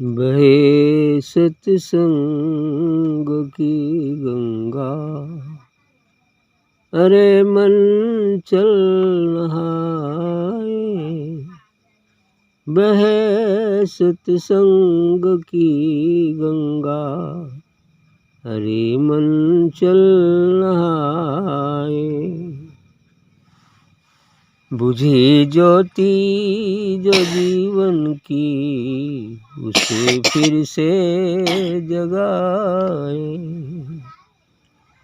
बहे सत्संग की गंगा, अरे मन चल नहाए। बहे सत्संग की गंगा, अरे मन चल नहाए। बुझी ज्योति जो जीवन की, उसे फिर से जगाए।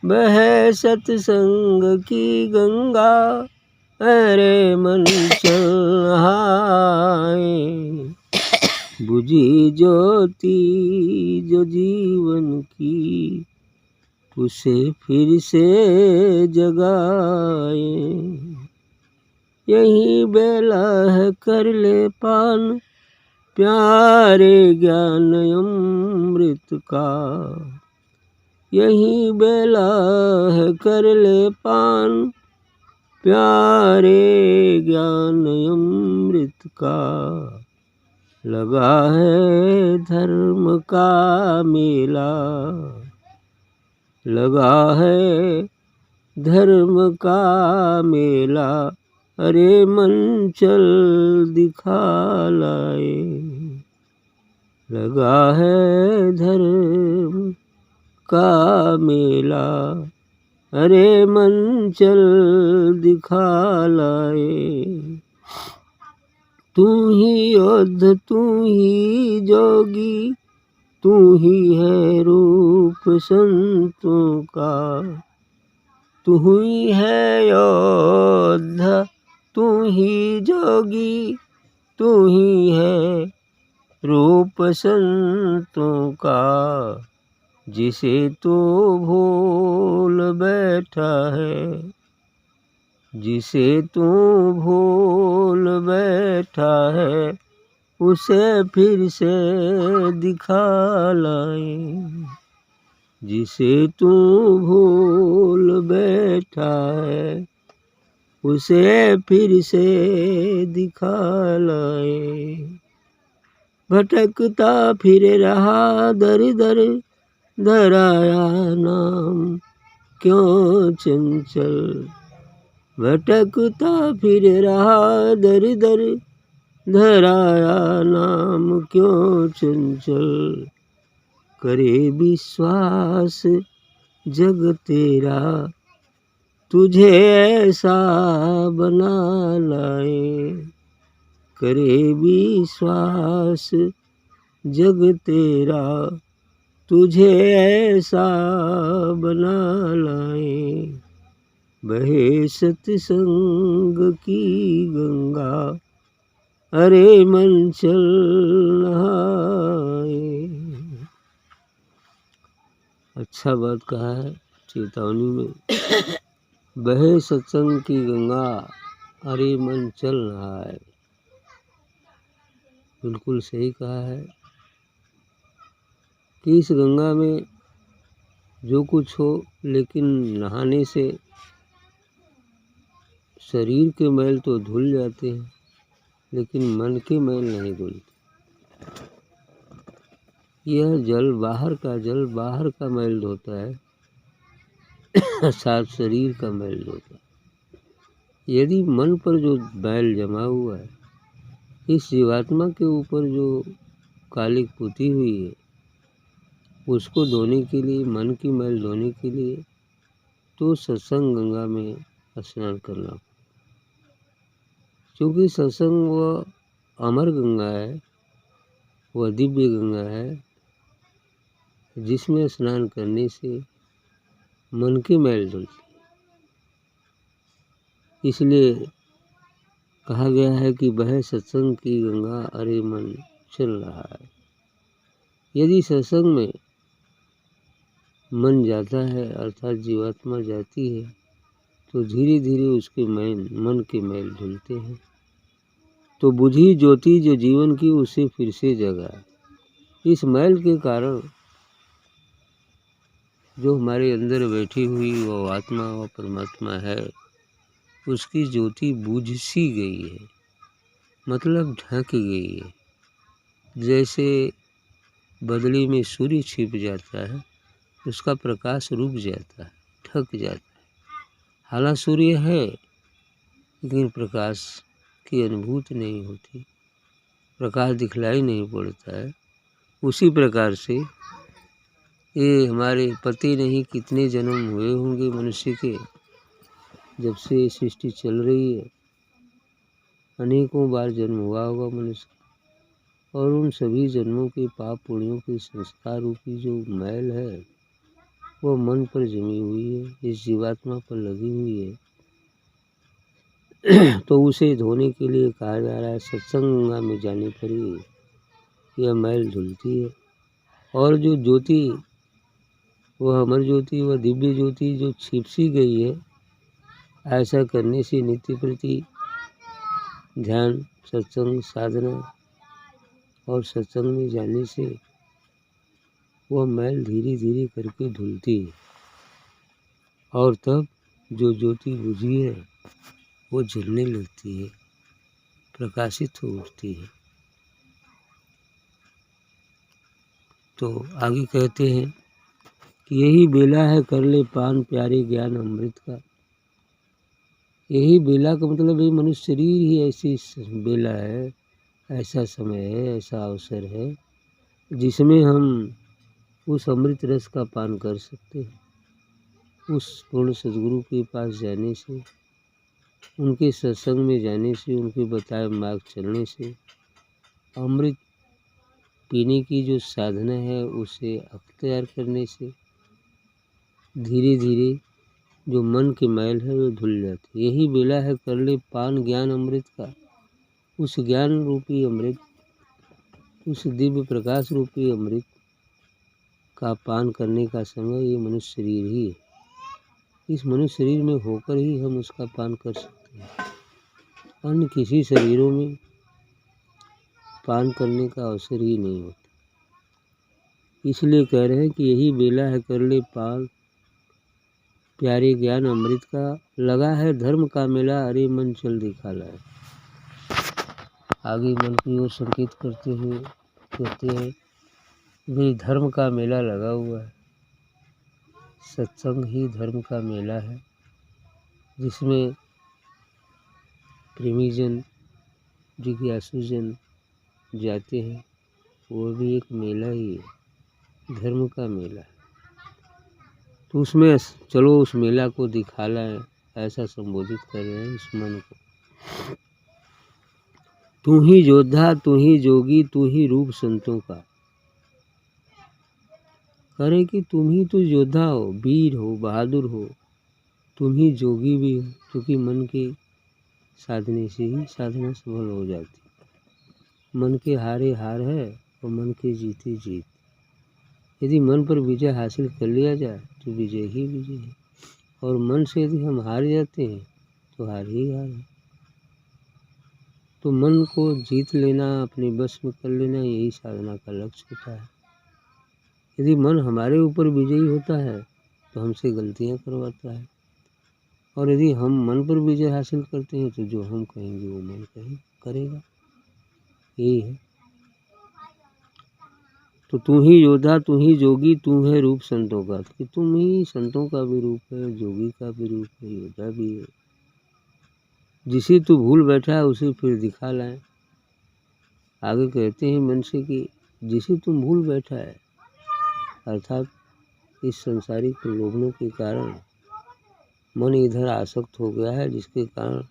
बहे सत्संग की गंगा, अरे मन चल नहाए। बुझी ज्योति जो जीवन की, उसे फिर से जगाए। यही बेला है कर ले पान, प्यारे ज्ञान अमृत का। यही बेला है कर ले पान, प्यारे ज्ञान अमृत का। लगा है धर्म का मेला, लगा है धर्म का मेला। अरे मन चल दिखा लाए। लगा है धर्म का मेला, अरे मन चल दिखा लाए। तू ही योद्ध तू ही जोगी, तू ही है रूप संतों का। तू ही है योद्धा तू ही जोगी, तू ही है रूप संतों का। जिसे तो भूल बैठा है, जिसे तू भूल बैठा है, उसे फिर से दिखा लाए। जिसे तू भूल बैठा है, उसे फिर से दिखा लाए। भटकता फिर रहा दर दर, धराया नाम क्यों चंचल। भटकता फिर रहा दर दर, धराया नाम क्यों चंचल। करे विश्वास जग तेरा, तुझे ऐसा बना लाए। करे विश्वास जग तेरा, तुझे ऐसा बना लाए। बहे सत्संग की गंगा, अरे मन चल नहाए। अच्छा बात कहा है चेतावनी में। बहे सत्संग की गंगा, अरे मन चल नहाए। बिल्कुल सही कहा है कि इस गंगा में जो कुछ हो, लेकिन नहाने से शरीर के मैल तो धुल जाते हैं, लेकिन मन के मैल नहीं धुलते। यह जल बाहर का मैल धोता है, साथ शरीर का मैल धोता है। यदि मन पर जो मैल जमा हुआ है, इस जीवात्मा के ऊपर जो कालिक पुती हुई है, उसको धोने के लिए, मन की मैल धोने के लिए तो सत्संग गंगा में स्नान करना। क्योंकि सत्संग वह अमर गंगा है, वह दिव्य गंगा है, जिसमें स्नान करने से मन की मैल धुलती है। इसलिए कहा गया है कि बहे सत्संग की गंगा, अरे मन चल रहा है। यदि सत्संग में मन जाता है, अर्थात जीवात्मा जाती है, तो धीरे धीरे उसके मन के मैल धुलते हैं। तो बुझी ज्योति जो जीवन की, उसे फिर से जगाए। इस मैल के कारण जो हमारे अंदर बैठी हुई वो आत्मा व परमात्मा है, उसकी ज्योति बुझ सी गई है, मतलब ढक गई है। जैसे बदली में सूर्य छिप जाता है, उसका प्रकाश रुक जाता है, ठक जाता है। हालांकि सूर्य है लेकिन प्रकाश की अनुभूति नहीं होती, प्रकाश दिखलाई नहीं पड़ता है। उसी प्रकार से ये हमारे पति नहीं कितने जन्म हुए होंगे मनुष्य के, जब से सृष्टि चल रही है अनेकों बार जन्म हुआ होगा मनुष्य, और उन सभी जन्मों के पाप पुण्यों के संस्कार रूपी जो मैल है वो मन पर जमी हुई है, इस जीवात्मा पर लगी हुई है। तो उसे धोने के लिए कहा जा रहा है सत्संग में जाने पर ही यह मैल धुलती है। और जो ज्योति, वह अमर ज्योति, वह दिव्य ज्योति जो छिप सी गई है, ऐसा करने से नित्य प्रति ध्यान, सत्संग, साधना और सत्संग में जाने से वह मैल धीरे धीरे करके धुलती है, और तब जो ज्योति बुझी है वो जलने लगती है, प्रकाशित हो उठती है। तो आगे कहते हैं कि यही बेला है कर ले पान प्यारे ज्ञान अमृत का। यही बेला का मतलब ये मनुष्य शरीर ही ऐसी बेला है, ऐसा समय है, ऐसा अवसर है जिसमें हम उस अमृत रस का पान कर सकते हैं। उस पूर्ण सद्गुरु के पास जाने से, उनके सत्संग में जाने से, उनके बताए मार्ग चलने से अमृत पीने की जो साधना है उसे अख्तियार करने से धीरे धीरे जो मन के मैल है वो धुल जाती। यही बेला है कर ले पान ज्ञान अमृत का। उस ज्ञान रूपी अमृत, उस दिव्य प्रकाश रूपी अमृत का पान करने का समय ये मनुष्य शरीर ही है। इस मनुष्य शरीर में होकर ही हम उसका पान कर सकते हैं, अन्य किसी शरीरों में पान करने का अवसर ही नहीं होता। इसलिए कह रहे हैं कि यही बेला है कर ले पान प्यारे ज्ञान अमृत का। लगा है धर्म का मेला, अरे मन चल दिखा लाए। आगे मन की ओर संकेत करते हुए कहते हैं भी धर्म का मेला लगा हुआ है। सत्संग ही धर्म का मेला है जिसमें प्रेमीजन, जिज्ञासुजन जाते हैं। वो भी एक मेला ही है, धर्म का मेला है। तो उसमें चलो उस मेला को दिखा लाएं, ऐसा संबोधित कर रहे हैं इस मन को। तू ही योद्धा, तू ही जोगी, तू ही रूप संतों का। करे कि तुम ही तो योद्धा हो, वीर हो, बहादुर हो, तुम ही जोगी भी हो, क्योंकि मन के साधने से ही साधना सफल हो जाती। मन के हारे हार है और मन के जीते जीत। यदि मन पर विजय हासिल कर लिया जाए तो विजय ही विजय है, और मन से यदि हम हार जाते हैं तो हार ही हार है। तो मन को जीत लेना, अपने बस में कर लेना, यही साधना का लक्ष्य होता है। यदि मन हमारे ऊपर विजयी होता है तो हमसे गलतियां करवाता है, और यदि हम मन पर विजय हासिल करते हैं तो जो हम कहेंगे वो मन करेगा। यही है। तो तू ही योद्धा, तू ही जोगी, तू है रूप संतों का। कि तुम ही संतों का भी रूप है, जोगी का भी रूप है, योद्धा भी है। जिसे तू भूल बैठा है उसे फिर दिखा लाए। आगे कहते हैं मन से कि जिसे तुम भूल बैठा है, अर्थात इस संसारिक प्रलोभनों के कारण मन इधर आसक्त हो गया है, जिसके कारण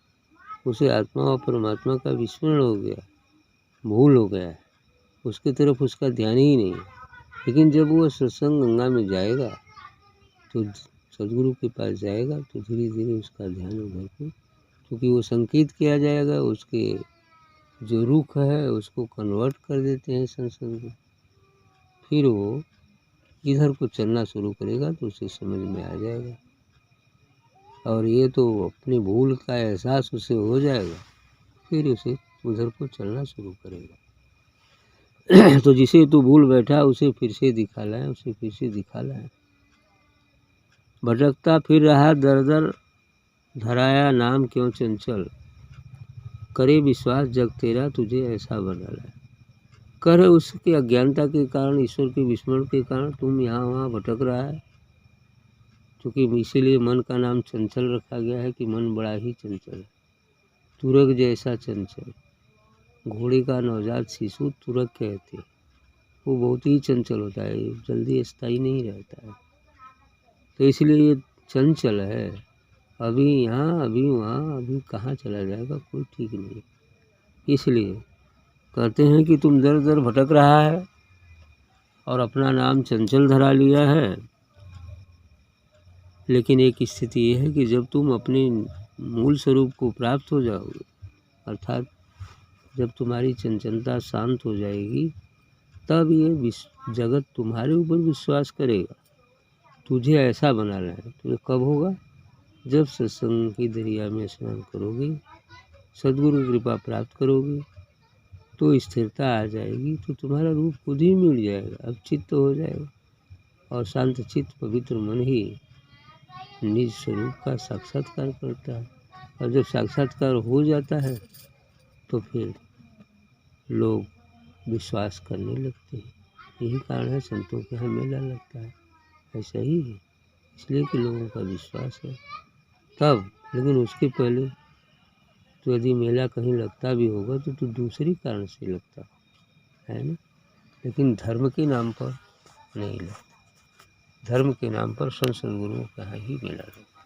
उसे आत्मा और परमात्मा का विस्मरण हो गया, भूल हो गया है, उसकी तरफ उसका ध्यान ही नहीं है। लेकिन जब वह सत्संग गंगा में जाएगा, तो सदगुरु के पास जाएगा, तो धीरे धीरे उसका ध्यान उधर को, क्योंकि वो संकेत किया जाएगा, उसके जो रुख है उसको कन्वर्ट कर देते हैं सत्संग को, फिर वो इधर को चलना शुरू करेगा तो उसे समझ में आ जाएगा, और ये तो अपनी भूल का एहसास उसे हो जाएगा, फिर उसे उधर को चलना शुरू करेगा। तो जिसे तू भूल बैठा उसे फिर से दिखा लाए, उसे फिर से दिखा लाए। भटकता फिर रहा दर दर, धराया नाम क्यों चंचल, करे विश्वास जग तेरा, तुझे ऐसा बना लाए। कर उसकी अज्ञानता के कारण, ईश्वर के विस्मरण के कारण तुम यहाँ वहाँ भटक रहा है। क्योंकि इसीलिए मन का नाम चंचल रखा गया है कि मन बड़ा ही चंचल है, तुरग जैसा चंचल। घोड़े का नवजात शिशु तुरग कहते, वो बहुत ही चंचल होता है, जल्दी स्थायी नहीं रहता है। तो इसलिए ये चंचल है, अभी यहाँ अभी वहाँ, अभी कहाँ चला जाएगा कोई ठीक नहीं। इसलिए कहते हैं कि तुम दर दर भटक रहा है और अपना नाम चंचल धरा लिया है। लेकिन एक स्थिति ये है कि जब तुम अपने मूल स्वरूप को प्राप्त हो जाओगे, अर्थात जब तुम्हारी चंचलता शांत हो जाएगी, तब ये जगत तुम्हारे ऊपर विश्वास करेगा, तुझे ऐसा बना रहा है। तो ये कब होगा? जब सत्संग की दरिया में स्नान करोगे, सद्गुरु की कृपा प्राप्त करोगे, तो स्थिरता आ जाएगी, तो तुम्हारा रूप खुद ही मिल जाएगा, अब चित्त हो जाएगा। और शांत चित्त पवित्र मन ही निज स्वरूप का साक्षात्कार करता है। और जब साक्षात्कार हो जाता है तो फिर लोग विश्वास करने लगते हैं। यही कारण है संतों के यहाँ मेला लगता है, ऐसा ही है, इसलिए कि लोगों का विश्वास है तब। लेकिन उसके पहले तो यदि मेला कहीं लगता भी होगा तो दूसरी कारण से लगता है ना, लेकिन धर्म के नाम पर नहीं लगता। धर्म के नाम पर संत सद्गुरुओं का ही मेला लगता है।